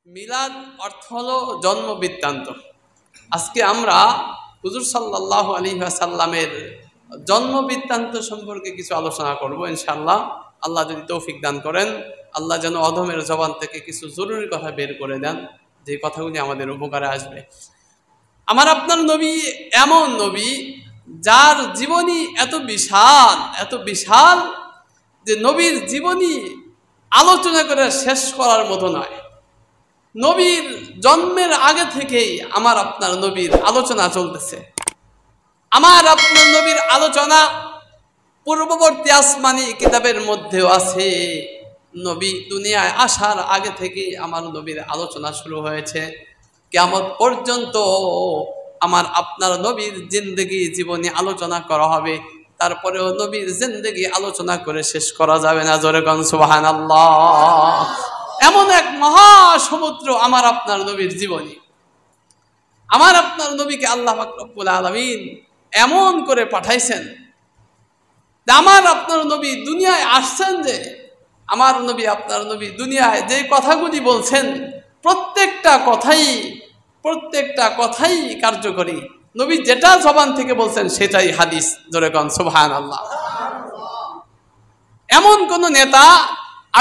মিলাদ অর্থ হলো জন্ম বৃত্তান্ত। আজকে আমরা হুজুর সাল্লাল্লাহু আলাইহি ওয়াসাল্লামের জন্ম বৃত্তান্ত সম্পর্কে কিছু আলোচনা করব ইনশাআল্লাহ। আল্লাহ যদি তৌফিক দান করেন, আল্লাহ যেন অধমের জবান থেকে কিছু জরুরি কথা বের করে দেন, যে কথাগুলি আমাদের উপকারে আসবে। আমার আপনার নবী এমন নবী যার জীবনী এত বিশাল যে নবীর জীবনী আলোচনা করে শেষ করার মতো নয়। নবীর জন্মের আগে থেকেই আমার আপনার নবীর আলোচনা চলতেছে। আমার আপনার নবীর আলোচনা পূর্ববর্তী আসমানি কিতাবের মধ্যেও আছে। নবী দুনিয়ায় আসার আগে থেকেই আমার নবীর আলোচনা শুরু হয়েছে। কিয়ামত পর্যন্ত আমার আপনার নবীর জিন্দেগি জীবনী আলোচনা করা হবে। তারপরেও নবীর জিন্দেগি আলোচনা করে শেষ করা যাবে না। জোরে কোন সুবহানাল্লাহ। এমন এক মহাসমুদ্র আমার আপনার নবীর জীবনী। আমার আপনার নবীকে আল্লাহ পাক রব্বুল আলামিন এমন করে পাঠাইছেন, আমার আপনার নবী দুনিয়ায় আসছেন যে আমার নবী আপনার নবী দুনিয়ায় যে কথাগুলি বলছেন প্রত্যেকটা কথাই কার্যকরী। নবী যেটা জবান থেকে বলছেন সেটাই হাদিস। জোরে কোন সুবহানাল্লাহ। এমন কোন নেতা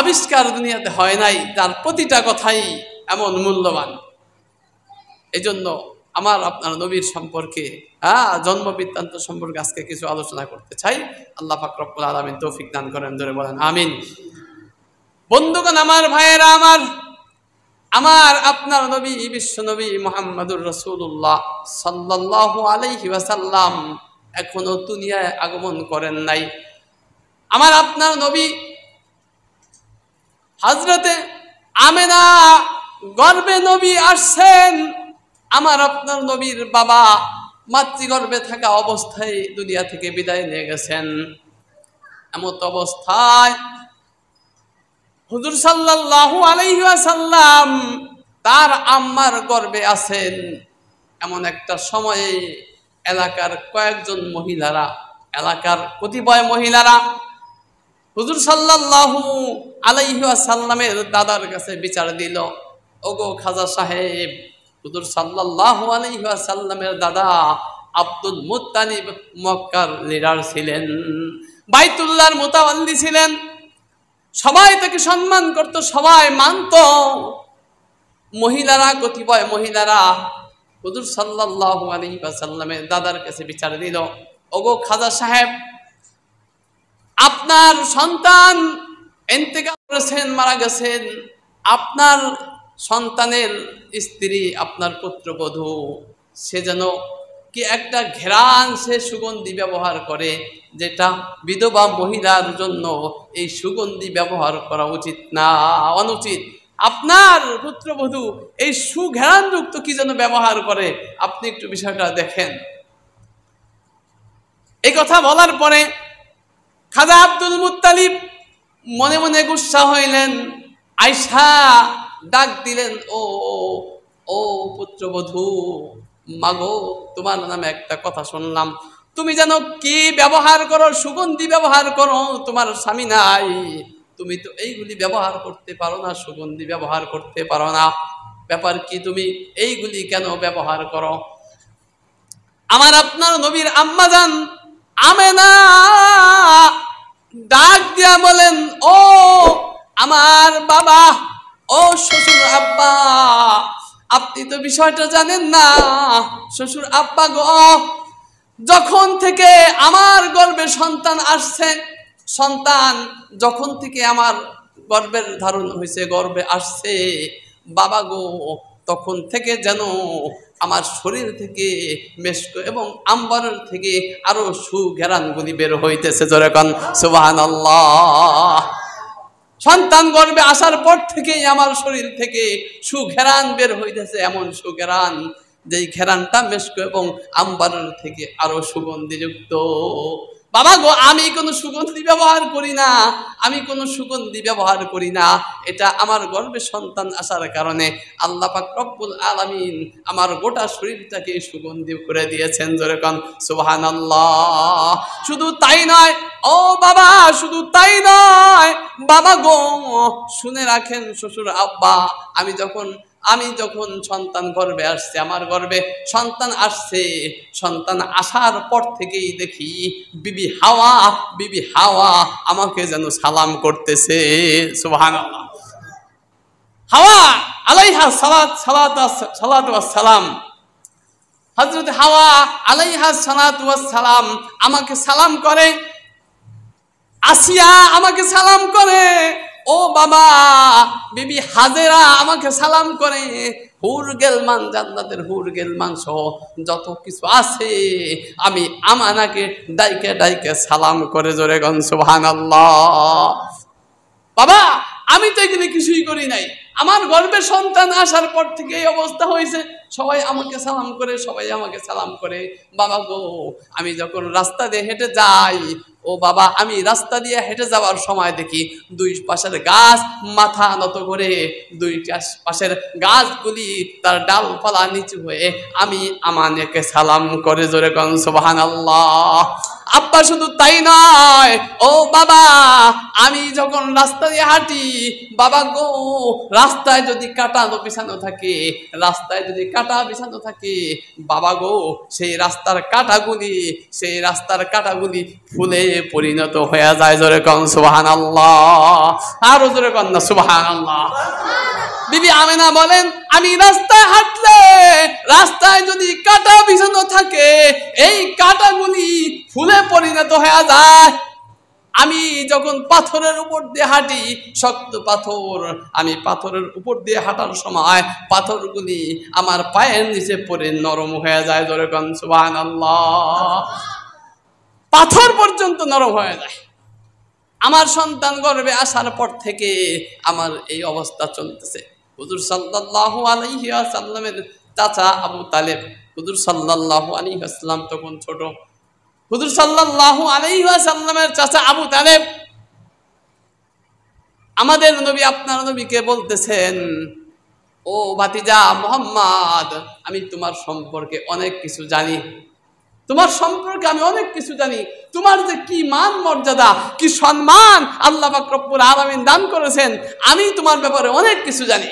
আবিষ্কার দুনিয়াতে হয় নাই তার প্রতিটা কথাই এমন মূল্যবান। এজন্য আমার আপনার নবীর সম্পর্কে জন্ম বৃত্তান্ত সম্পর্কে আজকে কিছু আলোচনা করতে চাই। আল্লাহ পাক রব্বুল আলামিন তৌফিক দান করেন। ধরে বলেন আমিন। বন্ধুগণ, আমার ভাইয়েরা, আমার আপনার নবী বিশ্ব নবী মুহাম্মদুর রাসূলুল্লাহ সাল্লাল্লাহু আলাইহি ওয়াসাল্লাম এখনো দুনিয়ায় আগমন করেন নাই। আমার আপনার নবী হযরতে আমেনা গর্ভে নবী আসছেন। আমার আপনার নবীর বাবা মাতৃগর্ভে থাকা অবস্থায় দুনিয়া থেকে বিদায় নিয়ে গেছেন। এমত অবস্থায় হুজুর সাল্লাল্লাহু আলাইহি ওয়াসাল্লাম তার আম্মার গর্ভে আছেন। এমন একটা সময়ে এলাকার কতিপয় মহিলারা হুজুর সাল্লাল্লাহু আলাইহি ওয়াসাল্লামের দাদার কাছে বিচার দিল, ওগো খাজা সাহেব, হুজুর সাল্লাল্লাহু আলাইহি ওয়াসাল্লামের দাদা আব্দুল মুত্তালিব মক্কার লিডার ছিলেন, বাইতুল্লাহর মুতাওয়াল্লি ছিলেন। সবাই তাকে সম্মান করত, সবাই মানত। কতিপয় মহিলারা হুজুর সাল্লাল্লাহু আলাইহি ওয়াসাল্লামের দাদার কাছে বিচার দিল, ওগো খাজা সাহেব, আপনার সন্তান ইন্তেকাল করেছেন, মারা গেছেন। আপনার সন্তানের স্ত্রী, আপনার পুত্রবধূ, সে যেন কি একটা ঘ্রাণ, সে সুগন্ধি ব্যবহার করে, যেটা বিধবা মহিলার জন্য এই সুগন্ধি ব্যবহার করা উচিত না, অনুচিত। আপনার পুত্রবধূ এই সুঘ্রাণযুক্ত কি যেন ব্যবহার করে, আপনি একটু বিষয়টা দেখেন। এই কথা বলার পরে খাজা আব্দুল মুত্তালিব মনে মনে গুসা হইলেন। আয়েশা ডাক দিলেন, ও পুত্রবধূ, মাগো, তোমার নামে একটা কথা শুনলাম, তুমি যেন কি ব্যবহার করো, সুগন্ধি ব্যবহার করো, তোমার স্বামী নাই, তুমি তো এইগুলি ব্যবহার করতে পারো না, সুগন্ধি ব্যবহার করতে পারো না, ব্যাপার কি, তুমি এইগুলি কেন ব্যবহার করো? আমার আপনার নবীর আম্মাজান আমেনা ডাক দিয়া বলেন, ও আমার বাবা, ও শ্বশুর আব্বা, আপনি তো বিষয়টা জানেন না। শ্বশুর আব্বা গো, যখন থেকে আমার গর্ভে সন্তান আসছে, সন্তান যখন থেকে আমার গর্ভের ধারণ হয়েছে, গর্ভে আসছে, বাবা গো, তখন থেকে যেন আমার শরীর থেকে মেশক এবং আম্বরের থেকে আরো সুঘ্রাণগুলি বের হইতেছে। জোরে কোন সুবহানাল্লাহ। সন্তান গর্ভে আসার পর থেকেই আমার শরীর থেকে সুঘ্রাণ বের হইতেছে, এমন সুঘ্রাণ যেই ঘ্রাণটা মেশক এবং আম্বরের থেকে আরো সুগন্ধিযুক্ত। বাবা গো, আমি কোনো সুগন্ধি ব্যবহার করি না, এটা আমার গর্ভে সন্তান আসার কারণে আল্লাহ পাক রব্বুল আলামিন আমার গোটা শরীরটাকে সুগন্ধি করে দিয়েছেন। জোরে কোন সুবহানাল্লাহ। শুধু তাই নয়, ও বাবা, শুধু তাই নয়, বাবা গো, শুনে রাখেন শ্বশুর আব্বা, আমি যখন আমি যখন সন্তান গর্ভে আসছে, আমার গর্ভে সন্তান আসছে, সন্তান আসার পর থেকেই দেখি বিবি হাওয়া আমাকে যেন সালাম করতেছে। সুবহানাল্লাহ। হাওয়া আলাইহা সালাতু ওয়াস সালাম, হযরত হাওয়া আলাইহা সালাতু ওয়াস সালাম আমাকে সালাম করে, আসিয়া আমাকে সালাম করে, ও বাবা বিবি হাজেরা আমাকে সালাম করে, হুর গেলমান, জান্নাতের হুর গেলমান সহ যত কিছু আছে আমি আমানাকে ডাইকে ডাইকে সালাম করে জোরে গন সুবহানাল্লাহ। বাবা আমি তো এখানে কিছুই করি নাই, আমার গর্ভে সন্তান আসার পর থেকে এই অবস্থা হয়েছে, সবাই আমাকে সালাম করে, সবাই আমাকে সালাম করে। বাবা গো, আমি যখন রাস্তা দিয়ে হেঁটে যাই, ও বাবা আমি রাস্তা দিয়ে হেঁটে যাওয়ার সময় দেখি দুই পাশের গাছ মাথা নত করে, দুই পাশের গাছগুলি তার ডালপালা নিচু হয়ে আমি আমাকে সালাম করে জোরে কোন সুবহানাল্লাহ। আব্বা শুধু তাই নয়, ও বাবা আমি যখন রাস্তা দিয়ে হাঁটি, বাবা গো রাস্তায় যদি কাটা বিছানো থাকে, রাস্তায় যদি কাটা বিছানো থাকে, বাবা গো সেই রাস্তার কাটাগুলি ফুলে পরিণত হয়ে যায় জোরে কোন সুবহানাল্লাহ। আরো জোরে কোন না সুবহানাল্লাহ। বিবি আমেনা বলেন, আমি রাস্তায় হাঁটলে রাস্তায় যদি কাটা বিছানো থাকে, এই কাটাগুলি ফুলে পরিণত হয়ে যায়। আমি যখন পাথরের উপর দিয়ে হাঁটি, শক্ত পাথর, আমি পাথরের উপর দিয়ে হাঁটার সময় পাথরগুলি আমার পায়ের নিচে পড়ে নরম হয়ে যায় জোরে কোন সুবহানাল্লাহ। পাথর পর্যন্ত নরম হয়ে যায়। আমার সন্তান গর্ভে আসার পর থেকে আমার এই অবস্থা চলতেছে। হুজুর সাল্লাল্লাহু আলাইহি ওয়াসাল্লামের চাচা আবু তালেব, হুজুর সাল্লাল্লাহু আলাইহি ওয়াসাল্লাম তখন ছোট, হুজুর সাল্লাল্লাহু আলাইহি ওয়াসাল্লামের চাচা আবু তালেব আমাদের নবী, আপনার নবীকে বলতেছেন, ও ভাতিজা মুহাম্মদ, আমি তোমার সম্পর্কে অনেক কিছু জানি, তোমার সম্পর্কে আমি অনেক কিছু জানি, তোমার যে কি মান মর্যাদা, কি সম্মান আল্লাহ পাক রব্বুল আলামিন দান করেছেন, আমি তোমার ব্যাপারে অনেক কিছু জানি।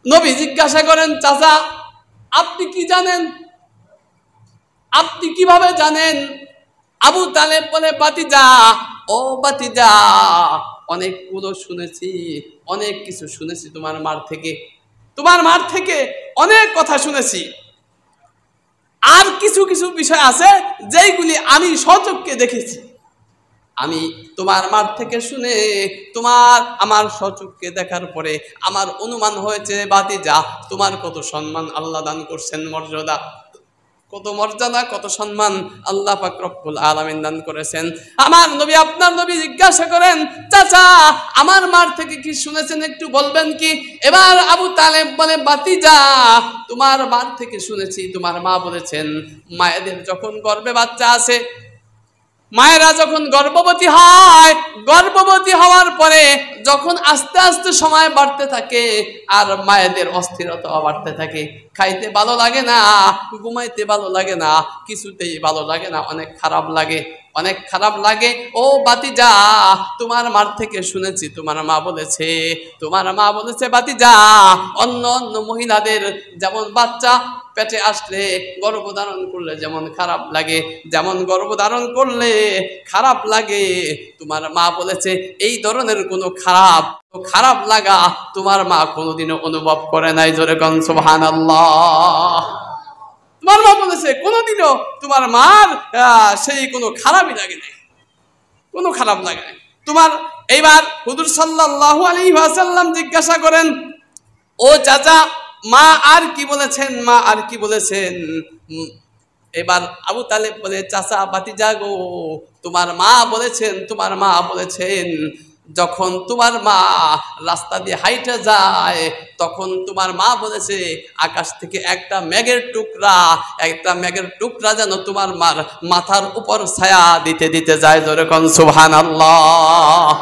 নবী জিজ্ঞাসা করেন, চাচা আপনি কি জানেন, আপনি কিভাবে জানেন? আবু তালেব বলে, ভাতিজা, ও ভাতিজা, অনেকগুলো শুনেছি, অনেক কিছু শুনেছি তোমার মার থেকে অনেক কথা শুনেছি। আর কিছু কিছু বিষয় আছে যেইগুলি আমি স্বচক্ষে দেখেছি। আমি তোমার মার থেকে শুনে, আমার স্বচক্ষে দেখার পরে আমার অনুমান হয়েছে, ভাতিজা তোমার কত সম্মান আল্লাহ দান করছেন, কত মর্যাদা, কত সম্মান আল্লাহ পাক রব্বুল আলামিন দান করেছেন। আমার নবী, আপনার নবী জিজ্ঞাসা করেন, চাচা আমার মার থেকে কি শুনেছেন একটু বলবেন কি? এবার আবু তালেব বলে, ভাতিজা তোমার মার থেকে শুনেছি, তোমার মা বলেছেন মায়েদের যখন গর্ভে বাচ্চা আসে, মায়েরা যখন গর্ভবতী হয়, গর্ভবতী হওয়ার পরে যখন আস্তে আস্তে সময় বাড়তে থাকে আর মায়েদের অস্থিরতা বাড়তে থাকে, খাইতে ভালো লাগে না, ঘুমাইতে ভালো লাগে না, কিছুতেই ভালো লাগে না, অনেক খারাপ লাগে। ও ভাতিজা তোমার মার থেকে শুনেছি, তোমার মা বলেছে ভাতিজা, অন্য মহিলাদের যেমন বাচ্চা পেটে আসলে গর্ভধারণ করলে যেমন খারাপ লাগে, তোমার মা বলেছে এই ধরনের কোনো খারাপ লাগা তোমার মা কোনোদিনও অনুভব করে নাই জোরে কোন সুবহানাল্লাহ। তোমার মা বলেছে কোনোদিনও তোমার মার সেই কোনো খারাপই লাগে নাই, কোনো খারাপ লাগে নাই তোমার। এইবার হুজুর সাল্লাল্লাহু আলাইহি ওয়াসাল্লাম জিজ্ঞাসা করেন, ও চাচা মা আর কি বলেছেন? এবার আবু তালেব বলে, চাচা ভাতিজা গো, তোমার মা বলেছেন যখন তোমার মা রাস্তা দিয়ে হাইটে যায়, তখন তোমার মা বলেছে আকাশ থেকে একটা মেঘের টুকরা যেন তোমার মার মাথার উপর ছায়া দিতে যায় জোরে কোন সুবহানাল্লাহ।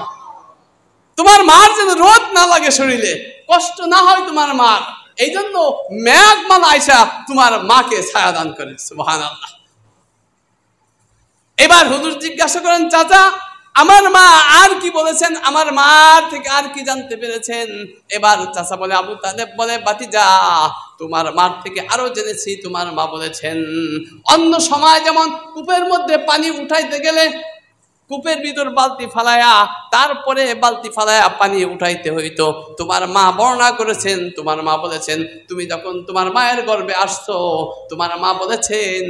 তোমার মার যেন রোদ না লাগে, শরীরে কষ্ট না হয় তোমার মার, এই জন্য মেঘমালা আইসা তোমার মাকে ছায়া দান করে সুবহানাল্লাহ। এবার হুজুর জিজ্ঞাসা করেন, চাচা আমার মা আর কি বলেছেন, আমার মা থেকে আর কি জানতে পেরেছেন? এবার চাচা বলে, আবু তালেব বলে, ভাতিজা তোমার মার থেকে আরো জেনেছি। তোমার মা বলেছেন অন্য সময় যেমন কূপের মধ্যে পানি উঠাইতে গেলে কূপের ভিতর বালতি ফালায়া তারপরে বালতি ফালায়া পানি উঠাইতে হইতো। তোমার মা বর্ণনা করেছেন, তোমার মা বলেছেন তুমি যখন তোমার মায়ের গর্ভে আসছো, তোমার মা বলেছেন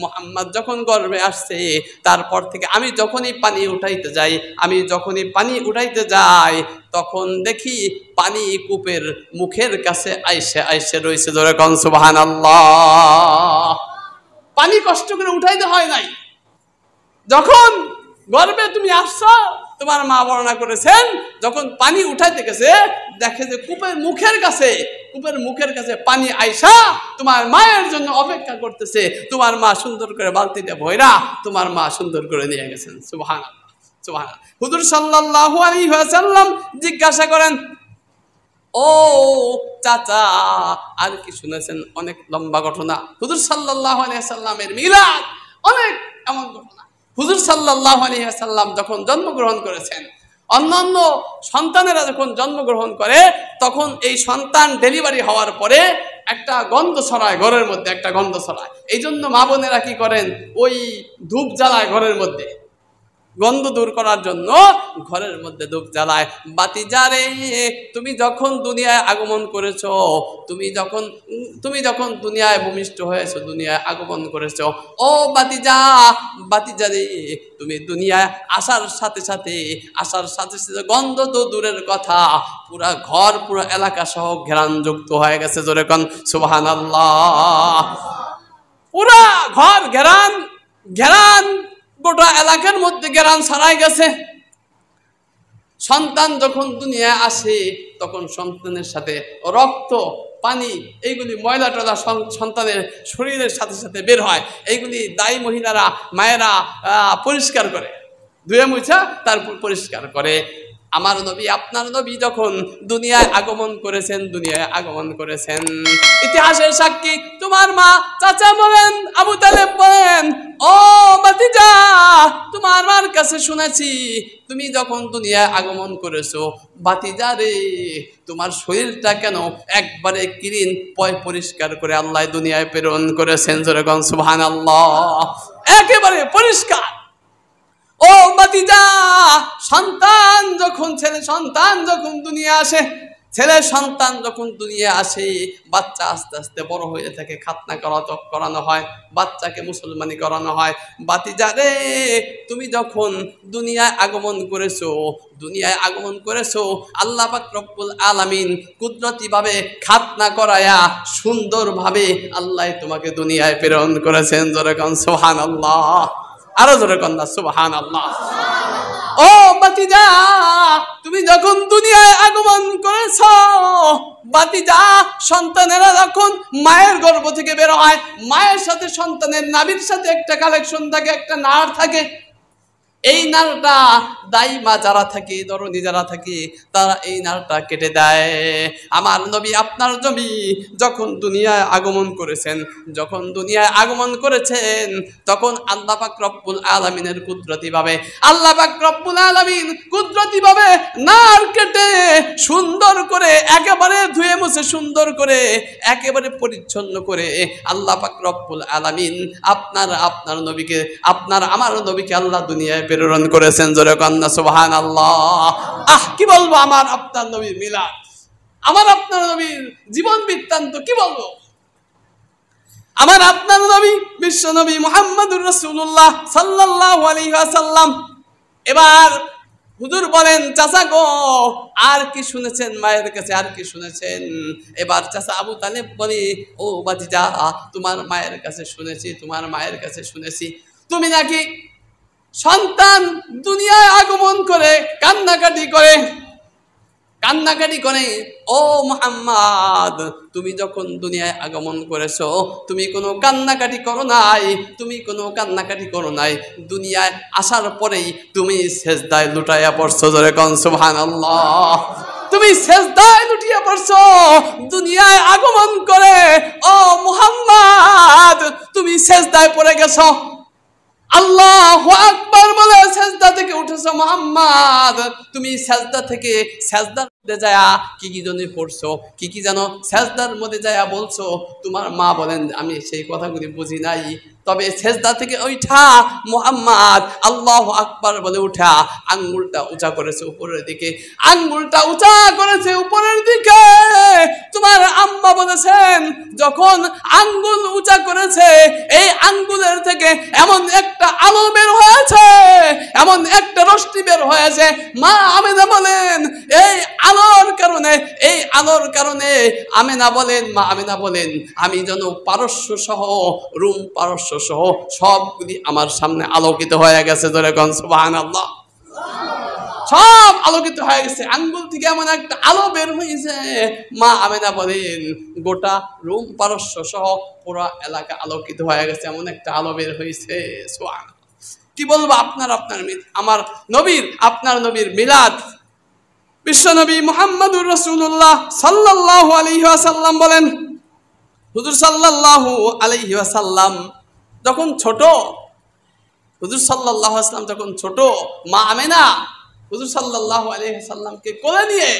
মুহাম্মদ যখন গর্ভে আসছে তারপর থেকে আমি যখনই পানি উঠাইতে যাই তখন দেখি পানি কূপের মুখের কাছে আইসে রয়েছে। ধরে কোন সুবহানাল্লাহ। পানি কষ্ট করে উঠাইতে হয় নাই, যখন গর্ভে তুমি আসছো তোমার মা বর্ণনা করেছেন যখন পানি উঠাইতে গেছে দেখে যে কূপের মুখের কাছে পানি আইসা তোমার মায়ের জন্য অপেক্ষা করতেছে। তোমার মা সুন্দর করে বালতিতে ভইরা তোমার মা সুন্দর করে নিয়ে গেছেন। সুবহানাল্লাহ, সুবহানাল্লাহ। হুজুর সাল্লাল্লাহু আলাইহি ওয়াসাল্লাম জিজ্ঞাসা করেন, ও চাচা আর কি শুনেছেন? অনেক লম্বা ঘটনা। হুজুর সাল্লাল্লাহু আলাইহি ওয়াসাল্লামের মিলাদ অনেক এমন ঘটনা। হুজুর সাল্লাল্লাহু আলাইহি ওয়াসাল্লাম যখন জন্মগ্রহণ করেছেন, অন্যান্য সন্তানেরা যখন জন্মগ্রহণ করে তখন এই সন্তান ডেলিভারি হওয়ার পরে একটা গন্ধ ছড়ায় ঘরের মধ্যে, একটা গন্ধ ছড়ায়। এই জন্য মা বোনেরা কি করেন, ওই ধূপ জ্বালায় ঘরের মধ্যে, গন্ধ দূর করার জন্য ঘরের মধ্যে ধূপ জ্বালায়। বাতিজা রে তুমি যখন দুনিয়ায় আগমন করেছো, তুমি যখন দুনিয়ায় ভূমিষ্ঠ হয়েছো, দুনিয়ায় আগমন করেছো, ও বাতিজা রে তুমি দুনিয়ায় আসার সাথে সাথে গন্ধ তো দূরের কথা, পুরা ঘর পুরো এলাকা সহ ঘেরান যুক্ত হয়ে গেছে। জোরে কোন সুবহানাল্লাহ। পুরা ঘর ঘেরান গোটা এলাকার মধ্যে ঘেরান ছড়াই গেছে। সন্তান যখন দুনিয়ায় আসে তখন সন্তানের সাথে রক্ত, পানি, এইগুলি ময়লা টলা সন্তানের শরীরের সাথে সাথে বের হয়। এইগুলি দায়ী মহিলারা, মায়েরা পরিষ্কার করে, ধুয়ে মুছা তারপর পরিষ্কার করে। আমার নবী, আপনার নবী যখন দুনিয়ায় আগমন করেছেন, ইতিহাসের সাক্ষী তোমার মা, চাচা বলেন, আবু তালেব বলেন, ও ভাতিজা তোমার মার কাছে শুনেছি তুমি যখন দুনিয়ায় আগমন করেছো, ভাতিজা রে তোমার শরীরটা কেন একবারে ক্লিন পরিষ্কার করে আল্লাহ দুনিয়ায় প্রেরণ করেছেন। যেরকম সুবহানাল্লাহ, একেবারে পরিষ্কার। ও ভাতিজা, ছেলে সন্তান যখন দুনিয়া আসে, বাচ্চা আস্তে আস্তে বড় হয়ে থাকে, খাতনা করানো হয়, বাচ্চাকে মুসলমানি করানো হয়। ভাতিজা রে তুমি যখন দুনিয়ায় আগমন করেছো আল্লাহ পাক রব্বুল আলামিন কুদরতি ভাবে খাতনা করায়া সুন্দরভাবে আল্লাহ তোমাকে দুনিয়ায় প্রেরণ করেছেন। যেরকম সুবহানাল্লাহ, আরো জোরে কন্যা সুবহানাল্লাহ। ও ভাতিজা তুমি যখন দুনিয়ায় আগমন করেছো, ভাতিজা সন্তানেরা যখন মায়ের গর্ভ থেকে বের হয়, মায়ের সাথে সন্তানের নাভির সাথে একটা কালেকশন থাকে, একটা নাড় থাকে। এই নাড়টা দাইমা যারা থাকে, দরদি যারা থাকে, তারা এই নাড়টা কেটে দেয়। আমার নবী, আপনার নবী যখন দুনিয়ায় আগমন করেছেন তখন আল্লাহ পাক রব্বুল আলামিনের কুদরতি ভাবে নাড় কেটে সুন্দর করে একেবারে ধুয়ে মুছে সুন্দর করে একেবারে পরিচ্ছন্ন করে আল্লাহ পাক রব্বুল আলামিন আপনার নবীকে, আমার নবীকে আল্লাহ দুনিয়ায় প্রেরণ করেছেন। জোরে কন্না সুবহানাল্লাহ। কি বলবো আমার আপনার নবীর মিলাদ, আমার আপনার নবীর জীবন বৃত্তান্ত কি বলবো। আমার আপনার নবী বিশ্ব নবী মুহাম্মদুর রাসূলুল্লাহ সাল্লাল্লাহু আলাইহি ওয়াসাল্লাম। এবার হুজুর বলেন, চাচা গো আর কি শুনেছেন মায়ের কাছে, আর কি শুনেছেন? এবার চাচা আবু তালেব বলে, ও ভাতিজা তোমার মায়ের কাছে শুনেছি তুমি নাকি সন্তান দুনিয়ায় আগমন করে কান্নাকাটি করে। ও মুহাম্মদ তুমি যখন দুনিয়ায় আগমন করেছো তুমি কোনো কান্নাকাটি করো নাই, দুনিয়ায় আসার পরেই তুমি সেজদায় লুটাইয়া পড়ছো। জোরে কোন সুবহানাল্লাহ। তুমি সেজদায় লুটিয়ে পড়ছো দুনিয়ায় আগমন করে। ও মুহাম্মদ তুমি সেজদায় পড়ে গেছো। আল্লাহু আকবার বলে সাজদা থেকে উঠেছো মুহাম্মদ, তুমি সাজদা থেকে সাজদার মধ্যে যায়া কি কি জানি পড়ছো, কি কি জানো সাজদার মধ্যে যায়া বলছো। তোমার মা বলেন আমি সেই কথাগুলি বুঝি নাই, তবে সাজদা থেকে ওইটা মুহাম্মদ আল্লাহু আকবার বলে উঠা আঙ্গুলটা উঁচা করেছে উপরের দিকে, আঙ্গুলটা উঁচা করেছে উপরের দিকে। তোমার আম্মা বলেছেন যখন আঙ্গুল উঁচা করেছে এই আঙ্গুলের থেকে এমন একটা আলো বের হয়েছে, এমন একটা রশ্মি বের হয়েছে। মা আমেনা বলেন এই আলোর কারণে, এই আলোর কারণে আমেনা বলেন, মা আমেনা বলেন আমি যেন পারস্য সহ রুম পারস্য সহ সবগুলি আমার সামনে আলোকিত হয়ে গেছে। ধরে কোন সুবহানাল্লাহ, সব আলোকিত হয়ে গেছে। আঙ্গুল থেকে এমন একটা আলো বের হয়েছে, মা আমেনা বলেন গোটা রুম পারস্য সহ পুরো এলাকা আলোকিত হয়ে গেছে, এমন একটা আলো বের হয়েছে। সুবহানাল্লাহ, কি বলবো আপনার আমার নবীর, আপনার নবীর মিলাদ। বিশ্বনবী মুহাম্মদুর রাসূলুল্লাহ সাল্লাল্লাহু আলাইহি ওয়াসাল্লাম বলেন, হুজুর সাল্লাল্লাহু আলাইহি ওয়াসাল্লাম যখন ছোট, হুজুর সাল্লাল্লাহু আলাইহি ওয়াসাল্লাম যখন ছোট, মা আমেনা হুজুর সাল্লাল্লাহু আলাইহি ওয়াসাল্লামকে কোলে নিয়ে,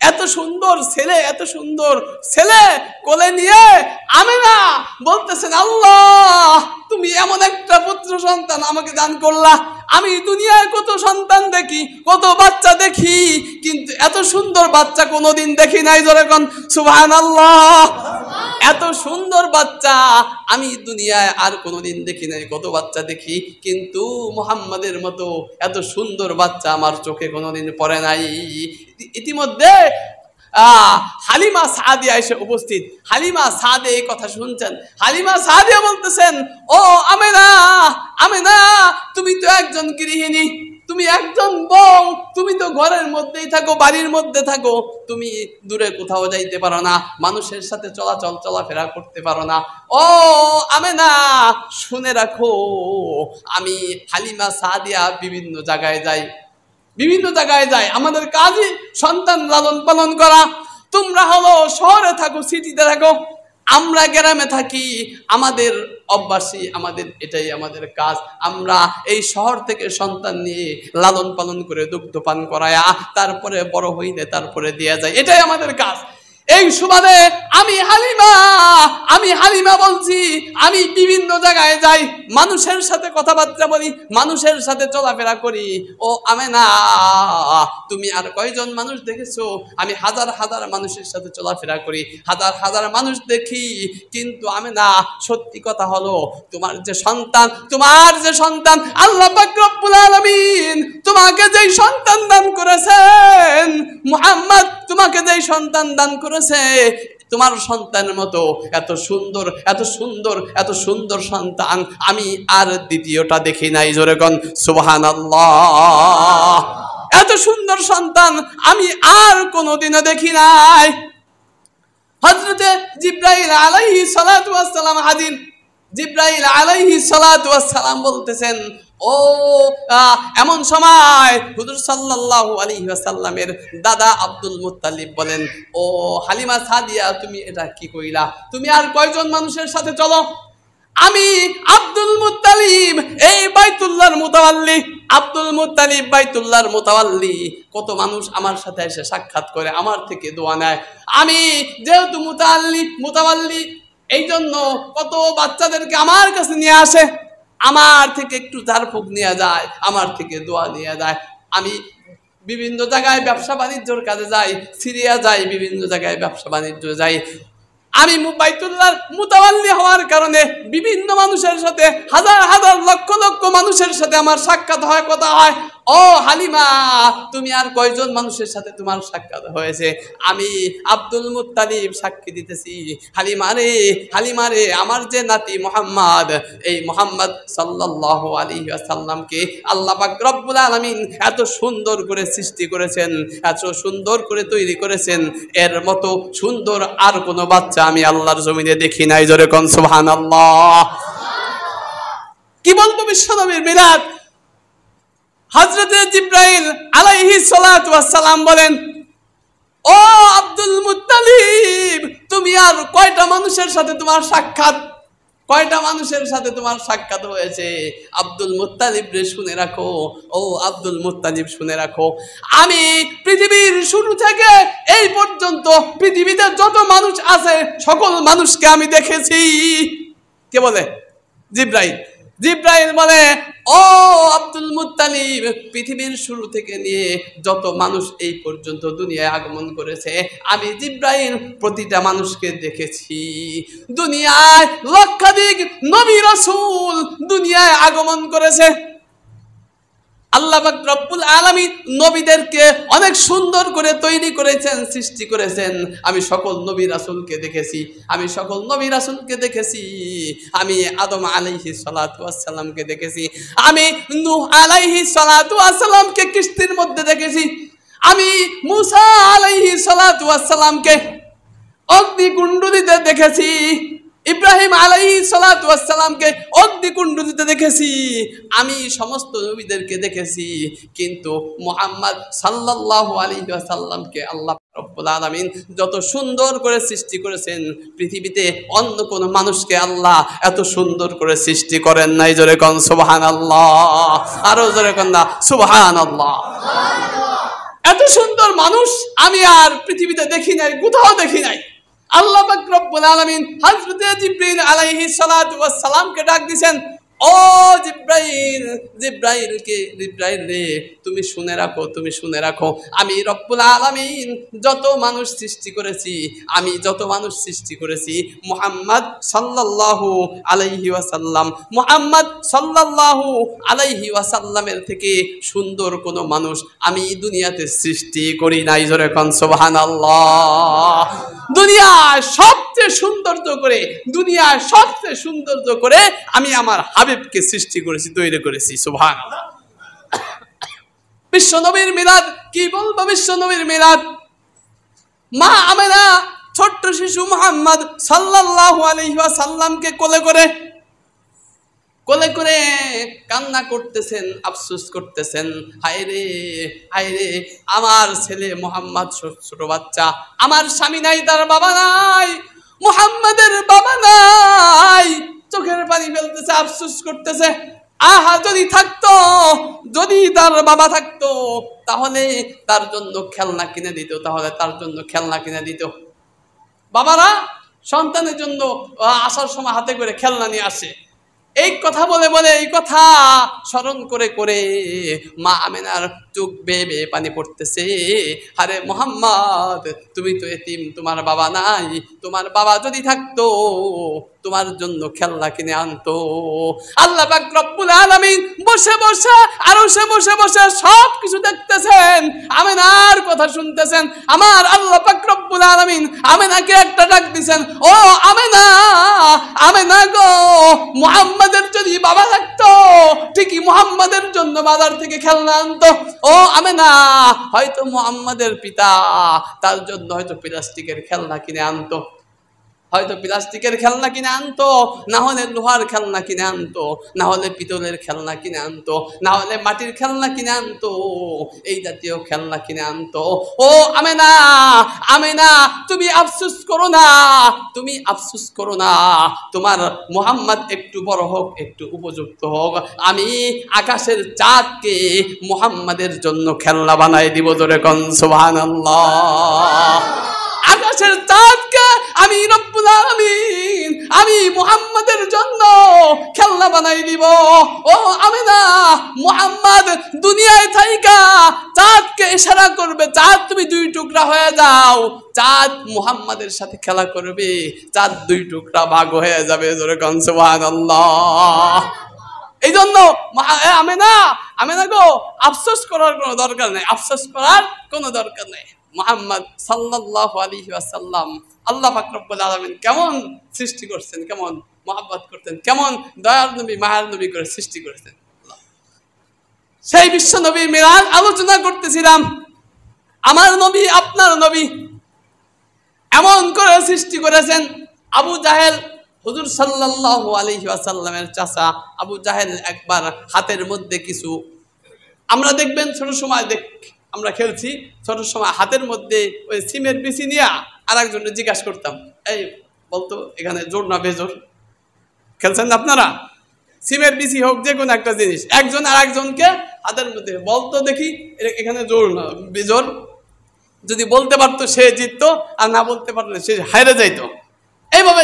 এত সুন্দর ছেলে, এত সুন্দর ছেলে কোলে নিয়ে আমেনা বলতেছেন আল্লাহ তুমি এমন একটা পুত্র সন্তান আমাকে দান করলা। আমি দুনিয়ায় কত সন্তান দেখি, কত বাচ্চা দেখি, কিন্তু এত সুন্দর বাচ্চা কোনোদিন দেখি নাই। যখন সুবহানাল্লাহ, এত সুন্দর বাচ্চা আমি দুনিয়ায় আর কোনোদিন দেখি নাই। কত বাচ্চা দেখি, কিন্তু মুহাম্মাদের মতো এত সুন্দর বাচ্চা আমার চোখে কোনোদিন পড়ে নাই। ইতিমধ্যে হালিমা সাদিয়া এসে উপস্থিত। হালিমা সাদিয়া এই কথা শুনছেন। হালিমা সাদিয়া বলতেছেন ও আমেনা, আমেনা তুমি তো একজন গৃহিণী, তুমি একজন বউ, তুমি তো ঘরের মধ্যেই থাকো, বাড়ির মধ্যে থাকো, তুমি দূরে কোথাও যাইতে পারো না, মানুষের সাথে চলাফেরা করতে পারো না। ও আমেনা শুনে রাখো, আমি হালিমা সাদিয়া বিভিন্ন জায়গায় যাই, বিভিন্ন জায়গায় যাই, আমাদের কাজই সন্তান লালন পালন করা। তোমরা হলো শহরে থাকো, সিটিতে থাকো, আমরা গ্রামে থাকি, আমাদের অভ্যাসী, আমাদের এটাই আমাদের কাজ। আমরা এই শহর থেকে সন্তান নিয়ে লালন পালন করে দুগ্ধপান করায়া তারপরে বড় হইলে তারপরে দেয়া যায়, এটাই আমাদের কাজ। এই সুবাদে আমি হালিমা বলছি, আমি বিভিন্ন জায়গায় যাই, মানুষের সাথে কথাবার্তা বলি, মানুষের সাথে চলাফেরা করি। ও আমেনা তুমি আর কয়জন মানুষ দেখেছো? আমি হাজার হাজার মানুষের সাথে চলাফেরা করি, হাজার হাজার মানুষ দেখি, কিন্তু আমেনা সত্যি কথা হলো তোমার যে সন্তান আল্লাহ পাক রব্বুল আলামিন তোমাকে যেই সন্তান দান করেছেন, মুহাম্মদ তোমাকে যেই সন্তান দান করেছে, তোমার সন্তানের মতো এত সুন্দর এত সুন্দর এত সুন্দর সন্তান আমি আর দ্বিতীয়টা দেখি নাই। জোরে কোন সুবহানাল্লাহ, এত সুন্দর সন্তান আমি আর কোনোদিনও দেখি নাই। হযরতে জিবরাইল আলাইহিস সালাতু ওয়াস সালাম হাজির। জিবরাইল আলাইহিস সালাতু ওয়াস সালাম বলতেছেন ও এমন সময় হুজুর সাল্লাল্লাহু আলাইহি ওয়াসাল্লামের দাদা আব্দুল মুত্তালিব বলেন ও হালিমা সাদিয়া তুমি এটা কি কইলা? তুমি আর কয়জন মানুষের সাথে চলো? আমি আব্দুল মুত্তালিব এই বাইতুল্লাহর মুতাওয়াল্লি, আব্দুল মুত্তালিব বাইতুল্লাহর মুতাওয়াল্লি, কত মানুষ আমার সাথে এসে সাক্ষাৎ করে, আমার থেকে দোয়া নেয়। আমি যেহেতু মুতাওয়াল্লি এই জন্য কত বাচ্চাদেরকে আমার কাছে নিয়ে আসে, আমার থেকে একটু ঝাড়ফুঁক নিয়ে যায়, আমার থেকে দোয়া নিয়ে যায়। আমি বিভিন্ন জায়গায় ব্যবসা বাণিজ্যর কাজে যাই, সিরিয়া যাই, বিভিন্ন জায়গায় ব্যবসা বাণিজ্য যাই। আমি বাইতুল্লাহর মুতাওয়াল্লি হওয়ার কারণে বিভিন্ন মানুষের সাথে, হাজার হাজার লক্ষ লক্ষ মানুষের সাথে আমার সাক্ষাৎ হয়, কথা হয়। ও হালিমা তুমি আর কয়জন মানুষের সাথে তোমার সাক্ষাৎ হয়েছে? আমি আব্দুল মুত্তালিব সাক্ষী দিতেছি, হালিমা রে আমার যে নাতি মুহাম্মদ, এই মুহাম্মদ সাল্লাল্লাহু আলাইহি ওয়াসাল্লামকে আল্লাহ পাক রব্বুল আলামিন এত সুন্দর করে সৃষ্টি করেছেন, এত সুন্দর করে তৈরি করেছেন, এর মতো সুন্দর আর কোনো বাচ্চা আমি আল্লাহর জমিনে দেখি নাই। জোরে কোন সুবহানাল্লাহ। কি বলবো বিশ্বনবীর মিলাদ। হযরতে জিবরাইল আলাইহিস সালাতু ওয়াস সালাম বলেন ও আব্দুল মুত্তালিব তুমি আর কয়টা মানুষের সাথে তোমার সাক্ষাৎ? কয়টা মানুষের সাথে তোমার সাক্ষাৎ হয়েছে? আব্দুল মুত্তালিব রে শুনে রাখো, ও আব্দুল মুত্তালিব শুনে রাখো, আমি পৃথিবীর শুরু থেকে এই পর্যন্ত পৃথিবীতে যত মানুষ আছে সকল মানুষকে আমি দেখেছি। কে বলে? জিব্রাইল। জিব্রাইল বলে, ও আব্দুল মুত্তালিব, পৃথিবীর শুরু থেকে নিয়ে যত মানুষ এই পর্যন্ত দুনিয়ায় আগমন করেছে আমি জিব্রাইল প্রতিটা মানুষকে দেখেছি। দুনিয়ায় লক্ষাধিক নবী রাসূল দুনিয়ায় আগমন করেছে। আল্লাহ পাক রব্বুল আলামিন নবীদেরকে অনেক সুন্দর করে তৈরি করেছেন, সৃষ্টি করেছেন। আমি সকল নবী রাসূলকে দেখেছি, আমি সকল নবী রাসূলকে দেখেছি। আমি আদম আলাইহিস সালাতু ওয়াস সালামকে দেখেছি, আমি নূহ আলাইহিস সালাতু ওয়াস সালামকে কিস্তির মধ্যে দেখেছি, আমি মূসা আলাইহিস সালাতু ওয়াস সালামকে অগ্নিকুণ্ড দিতে দেখেছি, ইব্রাহিম আলাইহিস সালাতু ওয়াস সালামকে অগ্নিকুণ্ড দিতে দেখেছি। আমি সমস্ত নবীদেরকে দেখেছি, কিন্তু মুহাম্মদ সাল্লাল্লাহু আলাইহি ওয়াসাল্লামকে আল্লাহ রব্বুল আলামিন যত সুন্দর করে সৃষ্টি করেছেন, পৃথিবীতে অন্য কোন মানুষকে আল্লাহ এত সুন্দর করে সৃষ্টি করেন নাই। জোরে কোন সুবহানাল্লাহ, আরো জোরে কোন না সুবহানাল্লাহ। এত সুন্দর মানুষ আমি আর পৃথিবীতে দেখি নাই, কোথাও দেখি নাই। আল্লাহ পাক রব্বুল আলামিন হযরত জিবরিল আলাইহিস সালাতু ওয়াস সালামকে ডাক দিবেন, ও জিব্রাইল, জিব্রাইল রে তুমি শুনে রাখো, তুমি শুনে রাখো, আমি রব্বুল আলামিন যত মানুষ সৃষ্টি করেছি, আমি যত মানুষ সৃষ্টি করেছি, মুহাম্মদ সাল্লাল্লাহু আলাইহি ওয়াসাল্লাম, মুহাম্মদ সাল্লাল্লাহু আলাইহি ওয়াসাল্লামের থেকে সুন্দর কোন মানুষ আমি দুনিয়াতে সৃষ্টি করি নাই। জোরে কোন সুবহানাল্লাহ। দুনিয়ায় সবচেয়ে সৌন্দর্য করে, দুনিয়ায় সবচেয়ে সৌন্দর্য করে আমি আমার হাবিবকে সৃষ্টি করেছি, তৈরি করেছি। সুবহানাল্লাহ। বিশ্ব নবীর মিলাদ, কি বলবো বিশ্ব নবীর মিলাদ। মা আমেনা ছোট্ট শিশু মুহাম্মদ সাল্লাল্লাহু আলাইহি ওয়াসাল্লামকে কোলে করে কান্না করতেছেন, আফসোস করতেছেন, হায় রে আমার ছেলে মুহাম্মদ ছোট বাচ্চা, আমার স্বামী নাই, তার বাবা নাই, মুহাম্মাদের বাবা নাই। চোখের পানি ফেলতেছে, আফসোস করতেছে, আহা যদি থাকতো, যদি তার বাবা থাকতো তাহলে তার জন্য খেলনা কিনে দিত, তাহলে তার জন্য খেলনা কিনে দিত। বাবারা সন্তানের জন্য আসার সময় হাতে করে খেলনা নিয়ে আসে। এই কথা বলে বলে, এই কথা স্মরণ করে করে মা আমেনার চোখ বেয়ে বেয়ে পানি পড়তেছে। আরে মুহাম্মদ, তুমি তো এতিম, তোমার বাবা নাই, তোমার বাবা যদি থাকতো তোমার জন্য খেলনা কিনে আনতো। আল্লাহ পাক রব্বুল আলামিন বসে বসে আরশে বসে বসে সব কিছু দেখতেছেন, আমেনার কথা শুনতেছেন। আমার আল্লাহ পাক রব্বুল আলামিন আমেনাকে একটা ডাক দিবেন, ও আমেনা, আমেনা গো, মুহাম্মাদের যদি বাবা থাকতো ঠিকই মুহাম্মাদের জন্য বাজার থেকে খেলনা আনতো। ও আমেনা, হয়তো মুহাম্মাদের পিতা তার জন্য হয়তো প্লাস্টিকের খেলনা কিনে আনতো, হয়তো প্লাস্টিকের খেলনা কিনে আনতো, না হলে লোহার খেলনা কিনে আনতো, না হলে পিতলের খেলনা কিনে আনতো, না হলে মাটির খেলনা কিনে আনতো, এই জাতীয় খেলনা কিনে আনতো। ও আমেনা, আমেনা তুমি আফসোস করো না, তুমি আফসোস করো না, তোমার মুহাম্মদ একটু বড় হোক, একটু উপযুক্ত হোক, আমি আকাশের চাঁদকে মুহাম্মাদের জন্য খেলনা বানাই দিব। জোরে কোন সুবহানাল্লাহ। আকাশের চাঁদকে আমি রব্বুল আলামিন আমি মুহাম্মাদের জন্য খেলনা বানাই দিব। ও আমেনা, মুহাম্মদ দুনিয়ায় থাইকা চাঁদকে ইশারা করবে, চাঁদ তুমি দুই টুকরা হয়ে যাও, চাঁদ মুহাম্মাদের সাথে খেলা করবে, চাঁদ দুই টুকরা ভাগ হয়ে যাবে। জোরে কোন সুবহানাল্লাহ। এই জন্য আমেনা, আমেনা গো, আফসোস করার কোনো দরকার নেই, আফসোস করার কোনো দরকার নেই। মুহাম্মদ সাল্লাল্লাহু আলাইহি ওয়াসাল্লাম আল্লাহ পাক রব্বুল আলামিন কেমন সৃষ্টি করছেন, কেমন মহব্বত করতেন, কেমন দয়ার নবী মায়ার নবী করে সৃষ্টি করেছেন। সেই বিশ্ব নবীর মিলাদ আলোচনা করতেছিলাম। আমার নবী, আপনার নবী এমন করে সৃষ্টি করেছেন। আবু জাহেল, হুজুর সাল্লাল্লাহু আলাইহি ওয়াসাল্লামের চাচা আবু জাহেল একবার হাতের মধ্যে কিছু, আমরা দেখবেন ছোট সময় আমরা খেলছি, ছোট সময় হাতের মধ্যে ওই সিমের বিচি নিয়ে আর একজনকে জিজ্ঞাসা করতাম, এই বলতো এখানে জোর না বেজোর, খেলছেন না আপনারা? সিমের বিসি হোক, যে কোনো একটা জিনিস, একজন আর একজনকে হাতের মধ্যে বলতো, দেখি এখানে জোর না বিজোর, যদি বলতে পারতো সে জিততো, আর না বলতে পারলে সে হারে যাইতো। এইভাবে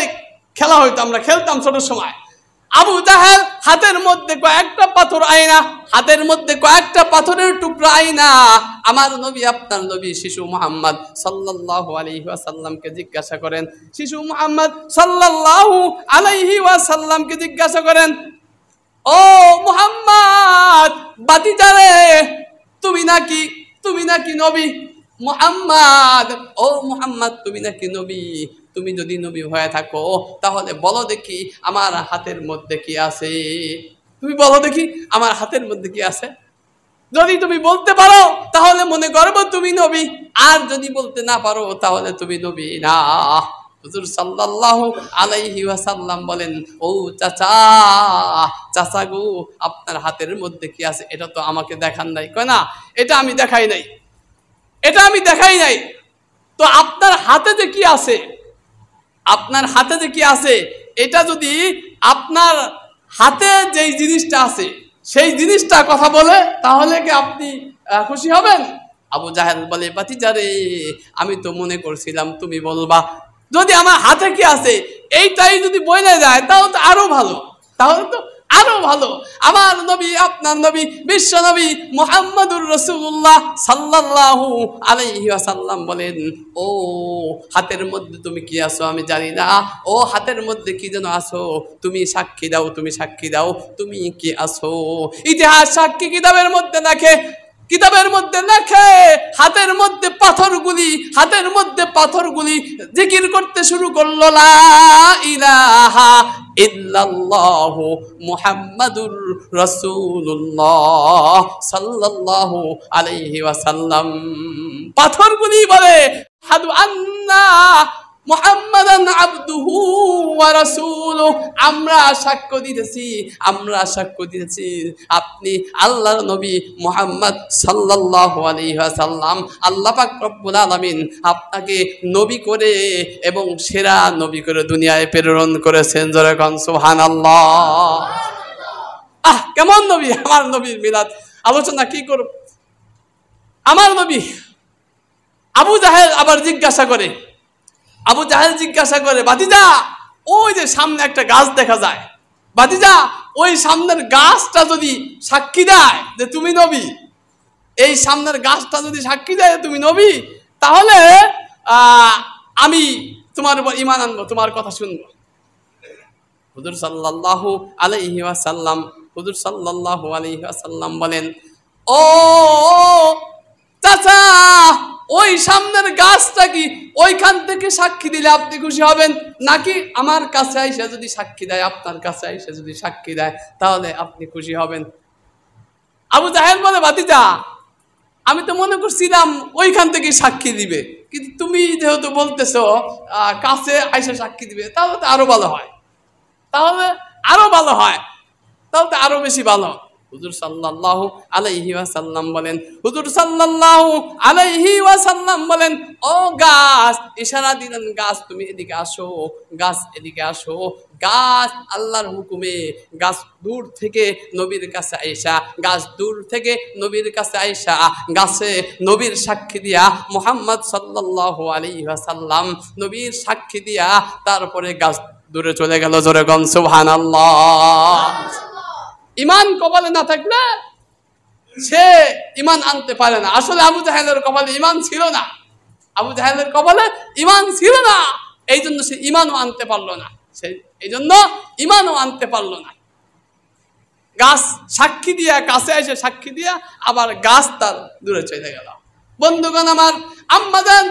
খেলা হইতো, আমরা খেলতাম ছোট সময়। আবু জাহেল হাতের মধ্যে কয়েকটা পাথর আয়না, হাতের মধ্যে কয়েকটা পাথরের টুকরা আয়না। আমার নবী, আপনার নবী শিশু মুহাম্মদ সাল্লাল্লাহু আলাইহি ওয়াসাল্লামকে জিজ্ঞাসা করেন, শিশু মুহাম্মদ সাল্লাল্লাহু আলাইহি ওয়াসাল্লামকে জিজ্ঞাসা করেন, ও মুহাম্মদ বাতিজারে, তুমি নাকি নবী? মুহাম্মদ, ও মুহাম্মদ তুমি নাকি নবী? তুমি যদি নবী হয়ে থাকো তাহলে বলো দেখি আমার হাতের মধ্যে কি আছে? তুমি বলো দেখি আমার হাতের মধ্যে কি আছে। যদি তুমি বলতে পারো তাহলে মনে করবো তুমি নবী, আর যদি বলতে না পারো তাহলে তুমি নবী না। হুজুর সাল্লাল্লাহু আলাইহি ওয়াসাল্লাম বলেন, ও চাচা গো, আপনার হাতের মধ্যে কি আছে এটা তো আমাকে দেখান নাই। কয় না, এটা আমি দেখাই নাই। তো আপনার হাতে যে কি আছে, আপনার হাতে যে কি আছে, এটা যদি আপনার হাতে যেই জিনিসটা আছে সেই জিনিসটা কথা বলে তাহলে কি আপনি খুশি হবেন? আবু জাহেল বলে, বাতিজারে আমি তো মনে করছিলাম তুমি বলবা। যদি আমার হাতে কি আছে এইটাই যদি বলে যায় তাহলে তো আরো ভালো, আমার নবী, আপনার নবী, বিশ্ব নবী মুহাম্মদুর রাসূলুল্লাহ সাল্লাল্লাহু আলাইহি ওয়াসাল্লাম বলেন, ও হাতের মধ্যে তুমি কি আছো আমি জানি না, ও হাতের মধ্যে কি যেন আছো, তুমি সাক্ষী দাও, তুমি কি আছো। ইতিহাস সাক্ষী কিতাবের মধ্যে লেখে হাতের মধ্যে পাথরগুলি জিকির করতে শুরু করলো, লা ইলাহা ইল্লাল্লাহু মুহাম্মাদুর রাসূলুল্লাহ সাল্লাল্লাহু আলাইহি ওয়াসাল্লাম। পাথরগুলি বলে, হাদু আন্না মুহাম্মাদান আবদুহু ওয়া রাসূলুহু, আমরা সাক্ষ্য দিতেছি আপনি আল্লাহর নবী মুহাম্মদ সাল্লাল্লাহু আলাইহি ওয়াসাল্লাম, আল্লাহ পাক রব্বুল আলামিন আপনাকে নবী করে এবং সেরা নবী করে দুনিয়ায় প্রেরণ করেছেন। জোরে কোন সুবহানাল্লাহ। কেমন নবী! আমার নবীর মিলাদ আলোচনা কি করব? আমার নবী। আবু জাহেল আবার জিজ্ঞাসা করে, বাতিজা ওই যে সামনে একটা গাছ দেখা যায়, বাতিজা ওই সামনের গাছটা যদি সাক্ষী দেয় যে তুমি নবী, এই সামনের গাছটা যদি সাক্ষী দেয় তুমি নবী, তাহলে আমি তোমার উপর ঈমান আনবো, তোমার কথা শুনবো। হুজুর সাল্লাল্লাহু আলাইহি ওয়াসাল্লাম বলেন, ও চাচা, ওই সামনের গাছটা কি ওইখান থেকে সাক্ষী দিলে আপনি খুশি হবেন, নাকি আমার কাছে আইসা যদি সাক্ষী দেয়, আপনার কাছে আইসা যদি সাক্ষী দেয় তাহলে আপনি খুশি হবেন? আবু জাহেল বলে, বাতিজা আমি তো মনে করছিলাম ওইখান থেকে সাক্ষী দিবে, কিন্তু তুমি যেহেতু বলতেছো কাছে আইসা সাক্ষী দিবে, তাহলে তো আরো ভালো হয়, তাহলে তো আরো বেশি ভালো। হুজুর সাল্লাল্লাহু আলাইহি ওয়াসাল্লাম বলেন, ও গাছ, ইশারা দিলেন, গাছ তুমি এদিকে আসো, গাছ আল্লাহর হুকুমে গাছ দূর থেকে নবীর কাছে আইসা গাছে নবীর সাক্ষী দিয়া মুহাম্মদ সাল্লাল্লাহু আলাইহি ওয়াসাল্লাম নবীর সাক্ষী দিয়া তারপরে গাছ দূরে চলে গেল। জোরে কোন সুবহানাল্লাহ। ঈমান কপালে না থাকলে সে ঈমান আনতে পারে না। আসলে আবু জাহেলের কপালে ঈমান ছিল না, এই জন্য সে ঈমানও আনতে পারলো না। গাছ সাক্ষী দিয়া, কাছে এসে সাক্ষী দিয়া আবার গাছ তার দূরে চলে গেল। বন্ধুগণ আমার, আম্মাজান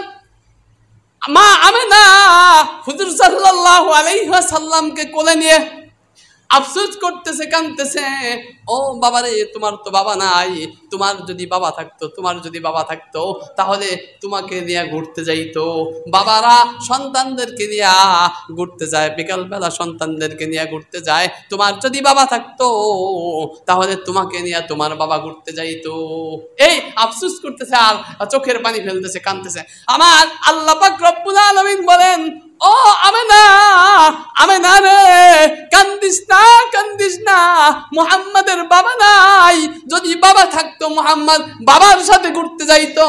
মা আমেনা হুজুর সাল্লাল্লাহু আলাইহি ওয়াসাল্লামকে কোলে নিয়ে আফসোস করতেছে, কাঁদতেছে, ও বাবারে, তোমার তো বাবা নাই, তোমার যদি বাবা থাকতো তাহলে তোমাকে নিয়ে ঘুরতে যাইতো। বাবারা সন্তানদেরকে নিয়ে ঘুরতে যায়, বিকালবেলা সন্তানদেরকে নিয়ে ঘুরতে যায়। তোমার যদি বাবা থাকতো তাহলে তোমাকে নিয়ে তোমার বাবা ঘুরতে যাইতো। এই আফসোস করতেছে আর চোখের পানি ফেলতেছে, কাঁদতেছে। আমার আল্লাহ পাক রব্বুল আলামিন বলেন, ও আমেনা রে, কান্দি কান্দিস না, মুহাম্মাদের বাবা নাই। যদি বাবা থাকতো মুহাম্মদ বাবার সাথে ঘুরতে যাইতো,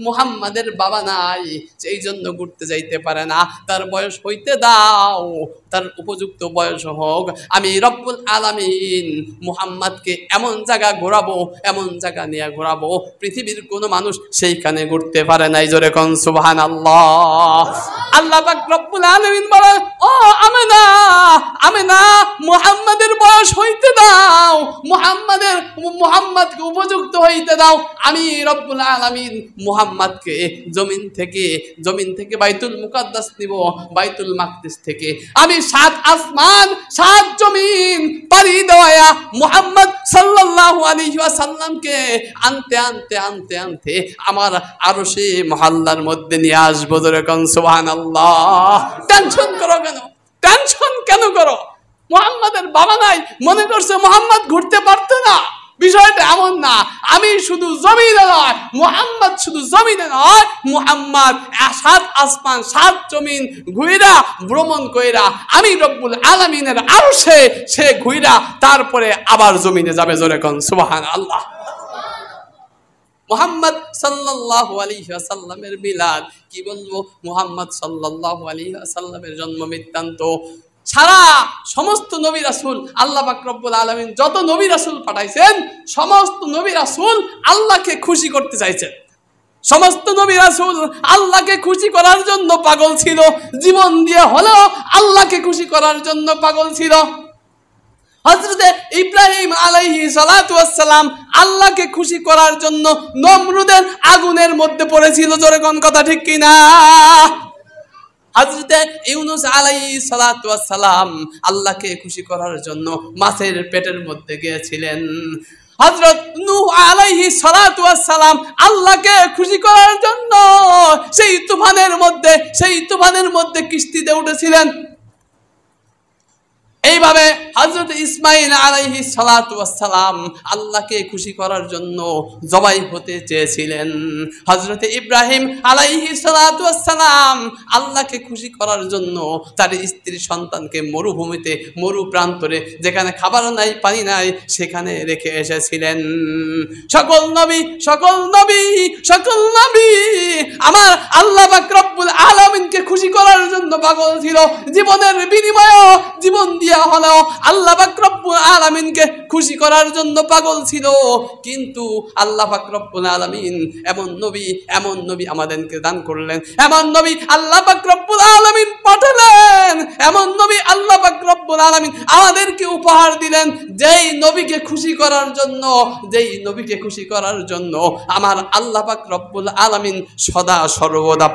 মুহাম্মাদের বাবা নাই, সেই জন্য ঘুরতে যাইতে পারে না। তার বয়স হইতে দাও, তার উপযুক্ত বয়স হোক। আমি রব্বুল আলামিন মুহাম্মাদকে এমন জায়গা ঘোরাবো, এমন জায়গা নিয়ে ঘোরাবো, পৃথিবীর কোনো মানুষ সেইখানে ঘুরতে পারে নাই। জোরে কোন সুবহানাল্লাহ। আল্লাহ পাক রব্বুল আলামিন বলেন, ও আমেনা, আমেনা, মুহাম্মাদের বয়স হইতে দাও, মুহাম্মাদকে উপযুক্ত হইতে দাও। আমি রব্বুল আলামিন মুহাম্মাদকে জমিন থেকে বাইতুল মুকাদ্দাস নিব, বাইতুল মাকদিস থেকে আমি 7 আসমান 7 জমিন পাড়ি দেওয়া মুহাম্মদ সাল্লাল্লাহু আলাইহি ওয়াসাল্লামকে আনতে আনতে আনতে আনতে আমার আরশে মহল্লার মধ্যে নিয়ে আসবো। জোরে কোন সুবহানাল্লাহ। টেনশন করো কেন? টেনশন কেন করো? মুহাম্মাদের বাবা নাই, মনে করছে মুহাম্মদ ঘুরতে পারতো না। বিষয়টা এমন না। আমি শুধু জমিনে নয়, মুহাম্মদ শুধু জমিনে নয়, মুহাম্মদ 7 আসমান 7 জমিন ঘুইরা ভ্রমণ কইরা আমি রব্বুল আলামিনের আরশে সে ঘুইরা তারপরে আবার জমিনে যাবে। জোরে কোন সুবহানাল্লাহ। মুহাম্মদ সাল্লাল্লাহু আলাইহি ওয়াসাল্লামের মিলাদ কি বলবো, মুহাম্মদ সাল্লাল্লাহু আলাইহি ওয়াসাল্লামের জন্ম বৃত্তান্ত সারা সমস্ত নবী রাসূল আল্লাহ পাক রব্বুল আলামিন যত নবী রাসূল পাঠাইছেন, সমস্ত নবী রাসূল আল্লাহকে খুশি করতে চাইছেন। সমস্ত নবী রাসূল আল্লাহকে খুশি করার জন্য পাগল ছিল, জীবন দিয়ে হলেও আল্লাহকে খুশি করার জন্য পাগল ছিল। হযরতে ইব্রাহিম আলাইহিস সালাতু ওয়াস সালাম আল্লাহকে খুশি করার জন্য নমরুদের আগুনের মধ্যে পড়েছিল। জোরে কোন কথা ঠিক কি না? হযরতে ইউনূস আলাইহিস সালাতু ওয়াস সালাম আল্লাহকে খুশি করার জন্য মাছের পেটের মধ্যে গিয়েছিলেন। হযরত নূহ আলাইহিস সালাতু ওয়াস সালাম আল্লাহকে খুশি করার জন্য সেই তুফানের মধ্যে কিস্তিতে উঠেছিলেন। এইভাবে হযরত ইসমাঈল আলাইহিস সালাতু ওয়াস সালাম আল্লাহকে খুশি করার জন্য জবাই হতে চেয়েছিলেন। হযরত ইব্রাহিম আলাইহিস সালাতু ওয়াস সালাম আল্লাহকে খুশি করার জন্য তার স্ত্রী সন্তানকে মরুভূমিতে, মরু প্রান্তরে, যেখানে খাবার নাই পানি নাই, সেখানে রেখে এসেছিলেন। সকল নবী আমার আল্লাহ পাক রব্বুল আলামিনকে খুশি করার জন্য পাগল ছিল। জীবনের বিনিময়ে জীবন দিয়ে হলেও আল্লাহ পাক রব্বুল আলামিনকে খুশি করার জন্য পাগল ছিল। কিন্তু আল্লাহ পাক রব্বুল আলামিন এমন নবী আমাদেরকে দান করলেন, এমন নবী আল্লাহ পাক রব্বুল আলামিন পাঠালেন, এমন নবী আল্লাহ পাক রব্বুল আলামিন আমাদেরকে উপহার দিলেন, যেই নবীকে খুশি করার জন্য আমার আল্লাহ পাক রব্বুল আলামিন সদা সর্বদা